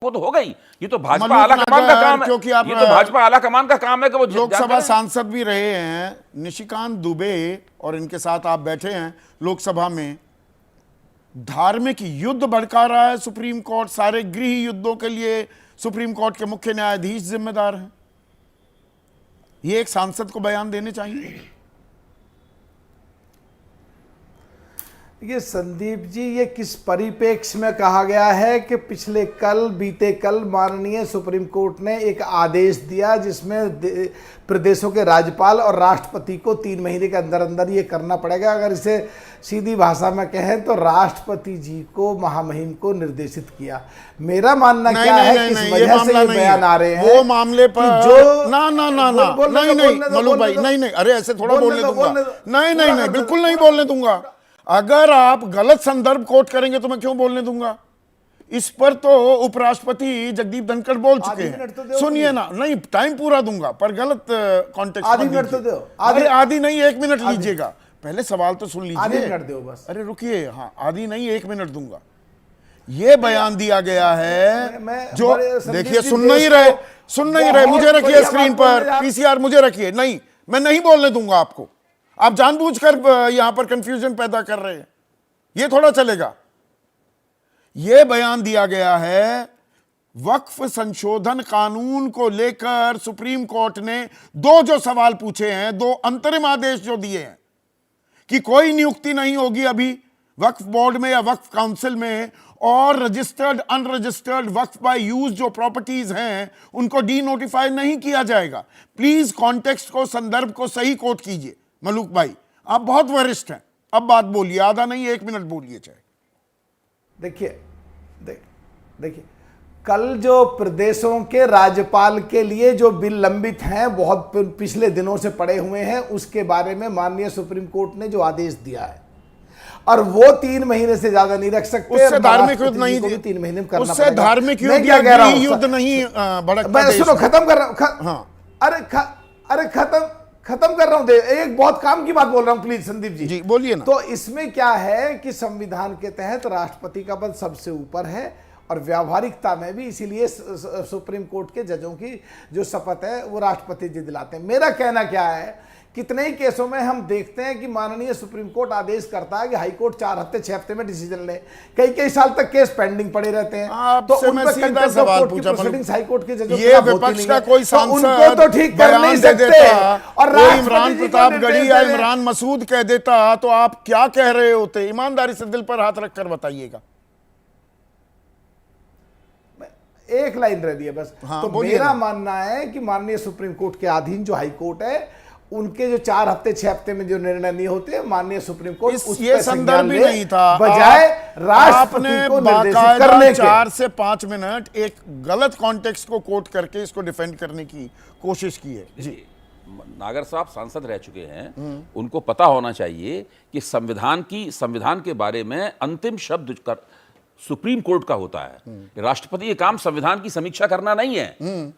वो तो हो गई। ये तो भाजपा आला कमान का काम है, क्योंकि आप ये तो भाजपा आला कमान का काम है कि वो लोकसभा सांसद भी रहे हैं निशिकांत दुबे, और इनके साथ आप बैठे हैं लोकसभा में। धार्मिक युद्ध भड़का रहा है सुप्रीम कोर्ट, सारे गृह युद्धों के लिए सुप्रीम कोर्ट के मुख्य न्यायाधीश जिम्मेदार हैं। ये एक सांसद को बयान देने चाहिए। ये संदीप जी, ये किस परिप्रेक्ष्य में कहा गया है कि बीते कल माननीय सुप्रीम कोर्ट ने एक आदेश दिया जिसमें प्रदेशों के राज्यपाल और राष्ट्रपति को 3 महीने के अंदर अंदर ये करना पड़ेगा। अगर इसे सीधी भाषा में कहें तो राष्ट्रपति जी को महामहिम को निर्देशित किया। मेरा मानना क्या है, किस वजह से ये बयान आ रहे हैं वो मामले पर जो ना मलूक भाई, नहीं, अरे ऐसे थोड़ा बोलने दूंगा, नहीं, बिल्कुल नहीं बोलने दूंगा। अगर आप गलत संदर्भ कोट करेंगे तो मैं क्यों बोलने दूंगा? इस पर तो उपराष्ट्रपति जगदीप धनखड़ बोल चुके हैं। सुनिए ना, नहीं टाइम पूरा दूंगा, पर गलत कॉन्टेक्स्ट। आधी मिनट तो दो। आधी नहीं, 1 मिनट लीजिएगा, पहले सवाल तो सुन लीजिए। आधी मिनट दो बस। अरे रुकिए, हाँ आधी नहीं 1 मिनट दूंगा। ये बयान दिया गया है जो देखिए, सुन नहीं रहे, मुझे रखिए स्क्रीन पर, पीसीआर मुझे रखिए। नहीं, मैं नहीं बोलने दूंगा आपको। आप जानबूझकर यहां पर कंफ्यूजन पैदा कर रहे हैं, यह थोड़ा चलेगा। यह बयान दिया गया है वक्फ संशोधन कानून को लेकर सुप्रीम कोर्ट ने 2 जो सवाल पूछे हैं, 2 अंतरिम आदेश जो दिए हैं कि कोई नियुक्ति नहीं होगी अभी वक्फ बोर्ड में या वक्फ काउंसिल में, और registered unregistered Waqf by use जो प्रॉपर्टीज हैं उनको डी नोटिफाई नहीं किया जाएगा। प्लीज कॉन्टेक्स्ट को, संदर्भ को सही कोट कीजिए। मलूक भाई, आप बहुत वरिष्ठ हैं, अब बात बोलिए, आधा नहीं 1 मिनट बोलिए चाहे। देखिए, कल जो प्रदेशों के राज्यपाल के लिए जो बिल लंबित हैं, बहुत पिछले दिनों से पड़े हुए हैं, उसके बारे में माननीय सुप्रीम कोर्ट ने जो आदेश दिया है, और वो 3 महीने से ज्यादा नहीं रख सकते। उससे धार्मिक युद्ध नहीं, 3 महीने में करना उससे धार्मिक युद्ध नहीं भड़कता। सुनो, खत्म कर रहा हूं। अरे खत्म कर रहा हूं। एक बहुत काम की बात बोल रहा हूं, प्लीज संदीप जी बोलिए ना। तो इसमें क्या है कि संविधान के तहत राष्ट्रपति का पद सबसे ऊपर है, और व्यावहारिकता में भी इसीलिए सुप्रीम कोर्ट के जजों की जो शपथ है वो राष्ट्रपति जी दिलाते हैं। मेरा कहना क्या है, कितने ही केसों में हम देखते हैं कि माननीय सुप्रीम कोर्ट आदेश करता है कि हाई कोर्ट 4 हफ्ते 6 हफ्ते में डिसीजन ले, कई साल तक केस पेंडिंग पड़े रहते हैं। तो मैं सीधा सवाल पूछा, हाई कोर्ट के जजों ये विपक्ष का कोई सांसद उनको तो ठीक कर नहीं सकते, और इमरान प्रताप गढ़ी या इमरान मसूद कह देता तो आप क्या कह रहे होते? ईमानदारी से दिल पर हाथ रखकर बताइएगा। एक लाइन रह दी है बस। हाँ, तो मेरा मानना है कि माननीय सुप्रीम कोर्ट के अधीन जो हाई कोर्ट है, उनके जो 4 हफ्ते 6 हफ्ते में जो निर्णय नहीं होते, माननीय सुप्रीम कोर्ट उस ये संदर्भ भी नहीं था, बजाय राष्ट्रपति को निर्देशित करने के 4 से 5 मिनट एक गलत कॉन्टेक्स्ट को कोट करके इसको डिफेंड करने की कोशिश की है। जी, नागर साहब सांसद रह चुके हैं, उनको पता होना चाहिए कि संविधान के बारे में अंतिम शब्द कर सुप्रीम कोर्ट का होता है। राष्ट्रपति ये काम संविधान की समीक्षा करना नहीं है,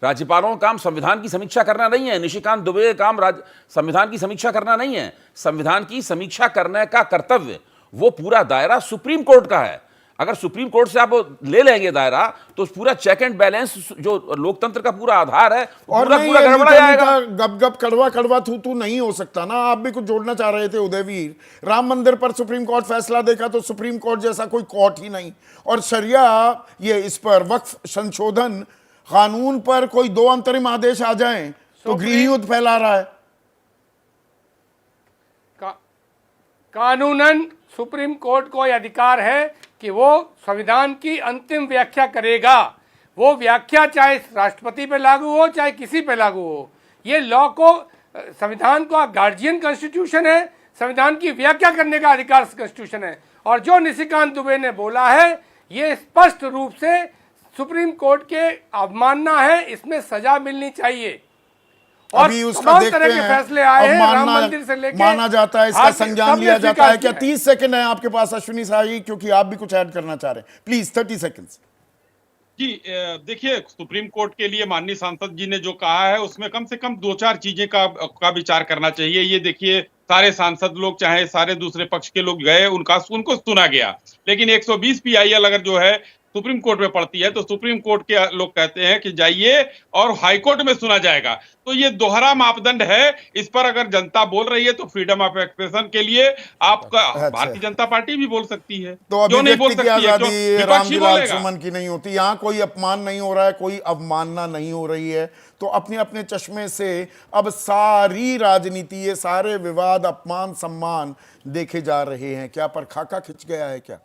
राज्यपालों का काम संविधान की समीक्षा करना नहीं है, निशिकांत दुबे का काम संविधान की समीक्षा करना नहीं है। संविधान की समीक्षा करने का कर्तव्य, वो पूरा दायरा सुप्रीम कोर्ट का है। अगर सुप्रीम कोर्ट से आप ले लेंगे दायरा, तो पूरा चेक एंड बैलेंस जो लोकतंत्र का पूरा आधार है, और पूरा गड़बड़ा जाएगा। गप कड़वा थू नहीं हो सकता ना। आप भी कुछ जोड़ना चाह रहे थे उदयवीर। राम मंदिर पर सुप्रीम कोर्ट फैसला देखा तो सुप्रीम कोर्ट जैसा कोई कोर्ट ही नहीं, और शरिया ये इस पर वक्फ संशोधन कानून पर कोई 2 अंतरिम आदेश आ जाएं तो गृह युद्ध फैला रहा है। कानूनन सुप्रीम कोर्ट को यह अधिकार है कि वो संविधान की अंतिम व्याख्या करेगा। वो व्याख्या चाहे राष्ट्रपति पे लागू हो, चाहे किसी पे लागू हो। ये लॉ को, संविधान का गार्जियन कॉन्स्टिट्यूशन है, संविधान की व्याख्या करने का अधिकार कॉन्स्टिट्यूशन है। और जो निशिकांत दुबे ने बोला है, ये स्पष्ट रूप से सुप्रीम कोर्ट के अवमानना है, इसमें सजा मिलनी चाहिए। और अभी उसका देखते हैं, फैसले आए हैं, राम मंदिर से लेकर माना जाता है, इसका संज्ञान लिया जाता है क्या? 30 सेकंड है आपके पास अश्विनी शाही, क्योंकि आप भी कुछ ऐड करना चाह रहे हैं, प्लीज 30 सेकंड्स। जी देखिए, सुप्रीम कोर्ट के लिए माननीय सांसद जी ने जो कहा है उसमें कम से कम 2-4 चीजें का विचार करना चाहिए। ये देखिए, सारे सांसद लोग चाहे सारे दूसरे पक्ष के लोग गए, उनको सुना गया, लेकिन 120 PIL अगर जो है सुप्रीम कोर्ट में पड़ती है, तो सुप्रीम कोर्ट के लोग कहते हैं कि जाइए और हाई कोर्ट में सुना जाएगा। तो ये दोहरा मापदंड है। इस पर अगर जनता बोल रही है तो फ्रीडम ऑफ एक्सप्रेशन के लिए आपका भारतीय जनता पार्टी भी बोल सकती है। तो क्यों नहीं बोल अभिव्यक्ति की सकती है? आजादी क्यों विपक्ष ही रामजी लाल बोलेगा? सुमन की नहीं होती? यहाँ कोई अपमान नहीं हो रहा है, कोई अवमानना नहीं हो रही है। तो अपने अपने चश्मे से अब सारी राजनीति, ये सारे विवाद, अपमान सम्मान देखे जा रहे हैं। क्या पर खाका खिंच गया है क्या?